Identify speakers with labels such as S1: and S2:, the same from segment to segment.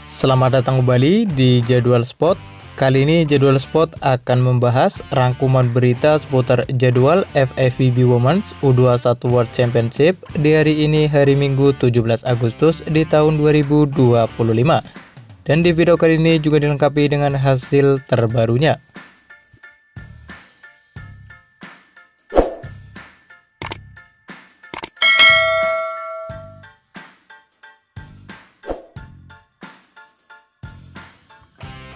S1: Selamat datang kembali di Jadwal Sport. Kali ini Jadwal Sport akan membahas rangkuman berita seputar jadwal FIVB Women's U21 World Championship di hari ini, hari Minggu 17 Agustus di tahun 2025. Dan di video kali ini juga dilengkapi dengan hasil terbarunya.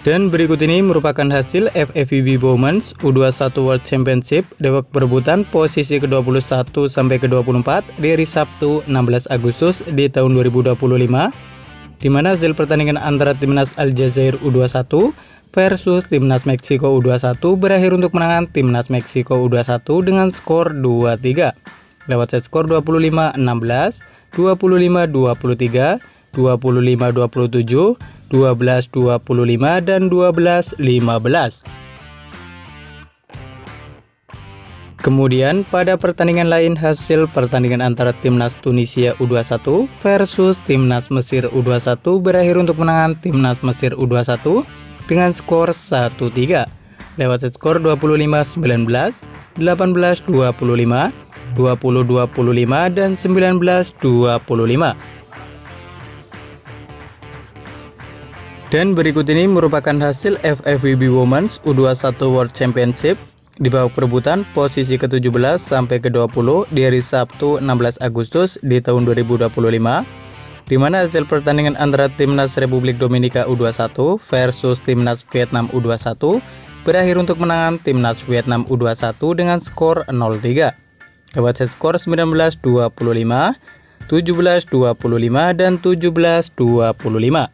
S1: Dan berikut ini merupakan hasil FIVB Women's U21 World Championship di babak perebutan posisi ke-21 sampai ke-24 di hari Sabtu 16 Agustus di tahun 2025, di mana hasil pertandingan antara Timnas Aljazair U21 versus Timnas Meksiko U21 berakhir untuk menangan Timnas Meksiko U21 dengan skor 2-3 lewat set skor 25-16, 25-23, 25-27, 12-25, dan 12-15. Kemudian pada pertandingan lain, hasil pertandingan antara Timnas Tunisia U21 versus Timnas Mesir U21 berakhir untuk menangan Timnas Mesir U21 dengan skor 1-3 lewat set skor 25-19, 18-25, 20-25, dan 19-25. Dan berikut ini merupakan hasil FIVB Women's U21 World Championship di babak perebutan posisi ke-17 sampai ke-20 di hari Sabtu 16 Agustus di tahun 2025, di mana hasil pertandingan antara Timnas Republik Dominika U21 versus Timnas Vietnam U21 berakhir untuk menangan Timnas Vietnam U21 dengan skor 0-3 lewat set skor 19-25, 17-25, dan 17-25.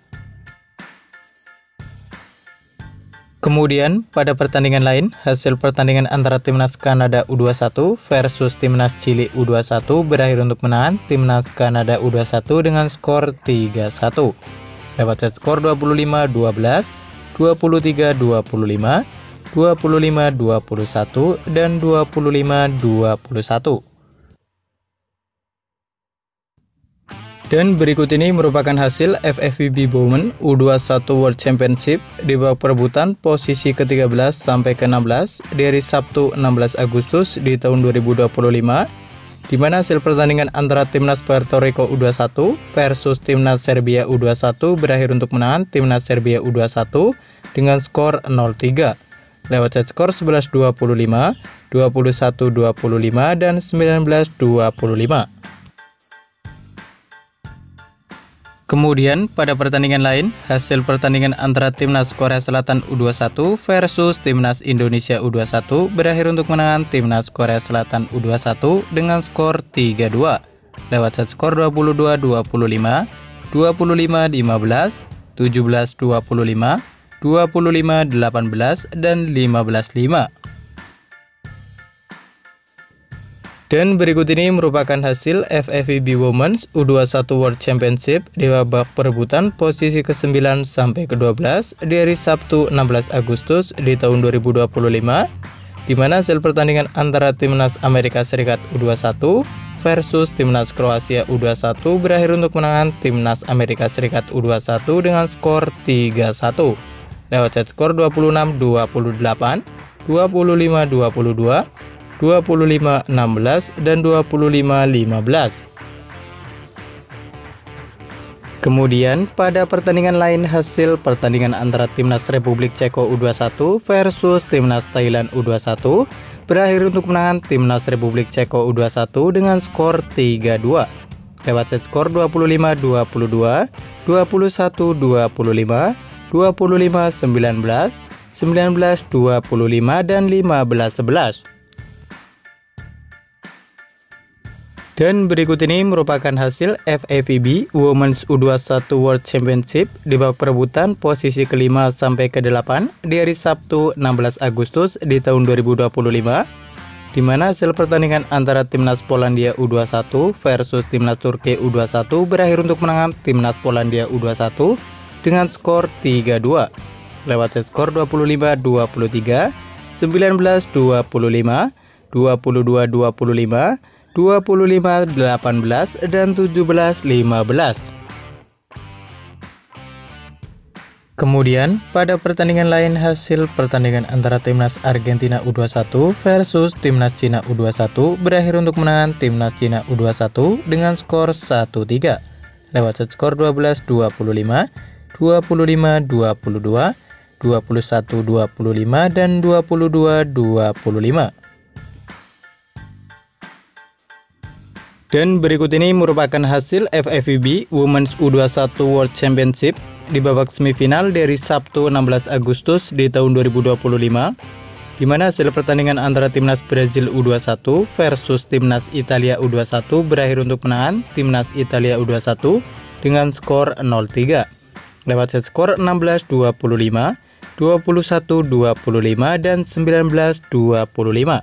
S1: Kemudian pada pertandingan lain, hasil pertandingan antara Timnas Kanada U21 versus Timnas Chili U21 berakhir untuk menangan Timnas Kanada U21 dengan skor 3-1 lewat set skor 25-12, 23-25, 25-21, dan 25-21. Dan berikut ini merupakan hasil FIVB Women U21 World Championship di babak perebutan posisi ke-13 sampai ke-16 di hari Sabtu 16 Agustus di tahun 2025, di mana hasil pertandingan antara Timnas Puerto Rico U21 versus Timnas Serbia U21 berakhir untuk menangan Timnas Serbia U21 dengan skor 0-3 lewat set skor 11-25, 21-25, dan 19-25. Kemudian pada pertandingan lain, hasil pertandingan antara Timnas Korea Selatan U21 versus Timnas Indonesia U21 berakhir untuk menangan Timnas Korea Selatan U21 dengan skor 3-2 lewat set skor 22-25, 25-15, 17-25, 25-18, dan 15-5. Dan berikut ini merupakan hasil FIVB Women's U21 World Championship di babak perebutan posisi ke-9 sampai ke-12 di hari Sabtu 16 Agustus di tahun 2025, di mana hasil pertandingan antara Timnas Amerika Serikat U21 versus Timnas Kroasia U21 berakhir untuk menangan Timnas Amerika Serikat U21 dengan skor 3-1 lewat set skor 26-28, 25-22, 25-16, dan 25-15. Kemudian pada pertandingan lain, hasil pertandingan antara Timnas Republik Ceko U21 versus Timnas Thailand U21 berakhir untuk menangan Timnas Republik Ceko U21 dengan skor 3-2 lewat set skor 25-22, 21-25, 25-19, 19-25, dan 15-11. Dan berikut ini merupakan hasil FIVB Women's U21 World Championship di babak perebutan posisi ke-5 sampai ke-8 di hari Sabtu 16 Agustus di tahun 2025, di mana hasil pertandingan antara Timnas Polandia U21 versus Timnas Turki U21 berakhir untuk menangan Timnas Polandia U21 dengan skor 3-2 lewat set skor 25-23, 19-25, 22-25, 25-18, dan 17-15. Kemudian, pada pertandingan lain hasil pertandingan antara Timnas Argentina U21 versus Timnas Cina U21 berakhir untuk kemenangan Timnas Cina U21 dengan skor 1-3 lewat set skor 12-25, 25-22, 21-25, dan 22-25. Dan berikut ini merupakan hasil FIVB Women's U21 World Championship di babak semifinal dari Sabtu 16 Agustus di tahun 2025, di mana hasil pertandingan antara Timnas Brazil U21 versus Timnas Italia U21 berakhir untuk kemenangan Timnas Italia U21 dengan skor 0-3 lewat set skor 16-25, 21-25, dan 19-25.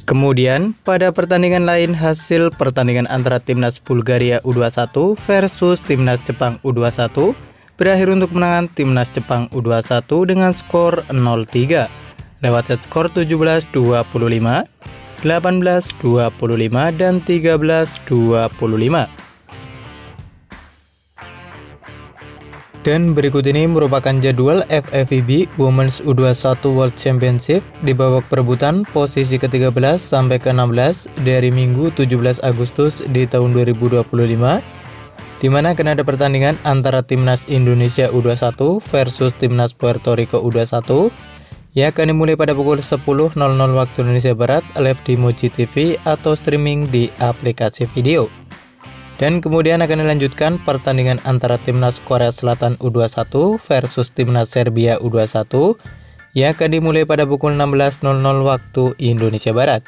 S1: Kemudian, pada pertandingan lain hasil pertandingan antara Timnas Bulgaria U21 versus Timnas Jepang U21 berakhir untuk kemenangan Timnas Jepang U21 dengan skor 0-3 lewat set skor 17-25, 18-25, dan 13-25. Dan berikut ini merupakan jadwal FIVB Women's U21 World Championship di babak perebutan posisi ke-13 sampai ke-16 dari Minggu 17 Agustus di tahun 2025, di mana akan ada pertandingan antara Timnas Indonesia U21 versus Timnas Puerto Rico U21 yang akan dimulai pada pukul 10.00 waktu Indonesia Barat live di Moji TV atau streaming di aplikasi video. Dan kemudian akan dilanjutkan pertandingan antara Timnas Korea Selatan U21 versus Timnas Serbia U21 yang akan dimulai pada pukul 16.00 waktu Indonesia Barat.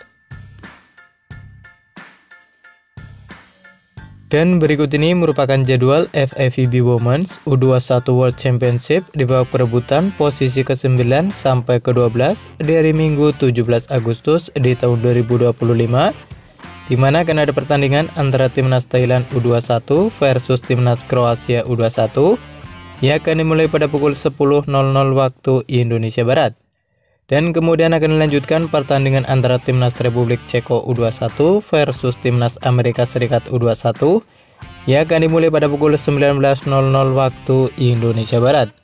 S1: Dan berikut ini merupakan jadwal FIVB Women's U21 World Championship di babak perebutan posisi ke-9 sampai ke-12 dari Minggu 17 Agustus di tahun 2025, di mana akan ada pertandingan antara Timnas Thailand U21 versus Timnas Kroasia U21 yang akan dimulai pada pukul 10.00 waktu Indonesia Barat. Dan kemudian akan dilanjutkan pertandingan antara Timnas Republik Ceko U21 versus Timnas Amerika Serikat U21 yang akan dimulai pada pukul 19.00 waktu Indonesia Barat.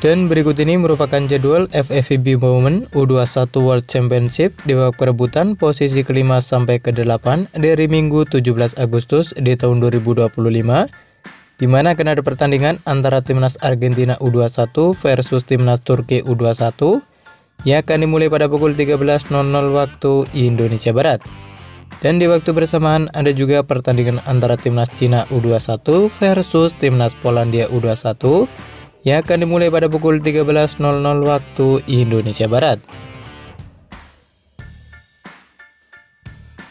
S1: Dan berikut ini merupakan jadwal FIVB Women U21 World Championship di babak perebutan posisi ke-5 sampai ke-8 dari Minggu 17 Agustus di tahun 2025, di mana akan ada pertandingan antara Timnas Argentina U21 versus Timnas Turki U21 yang akan dimulai pada pukul 13.00 waktu Indonesia Barat. Dan di waktu bersamaan ada juga pertandingan antara Timnas Cina U21 versus Timnas Polandia U21 yang akan dimulai pada pukul 13.00 waktu Indonesia Barat.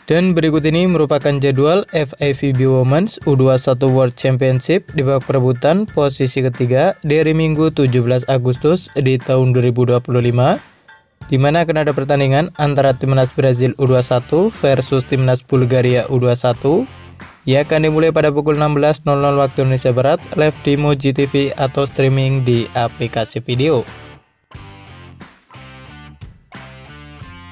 S1: Dan berikut ini merupakan jadwal FIVB Women's U21 World Championship di babak perebutan posisi ketiga dari Minggu 17 Agustus di tahun 2025, di mana akan ada pertandingan antara Timnas Brazil U21 versus Timnas Bulgaria U21 yang akan dimulai pada pukul 16.00 waktu Indonesia Barat live di Moji TV atau streaming di aplikasi video.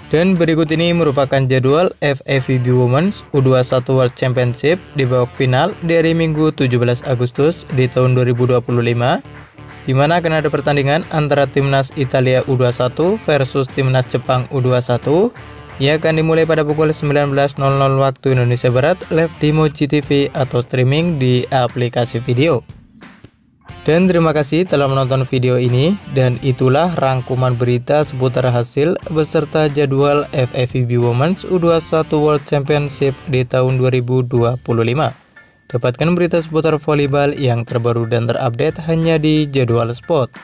S1: Dan berikut ini merupakan jadwal FIVB Women's U21 World Championship di babak final dari Minggu 17 Agustus di tahun 2025, di mana akan ada pertandingan antara Timnas Italia U21 versus Timnas Jepang U21 yang akan dimulai pada pukul 19.00 waktu Indonesia Barat live di Moji TV atau streaming di aplikasi video. Dan terima kasih telah menonton video ini, dan itulah rangkuman berita seputar hasil beserta jadwal FIVB Women's U21 World Championship di tahun 2025. Dapatkan berita seputar volleyball yang terbaru dan terupdate hanya di Jadwal Sport.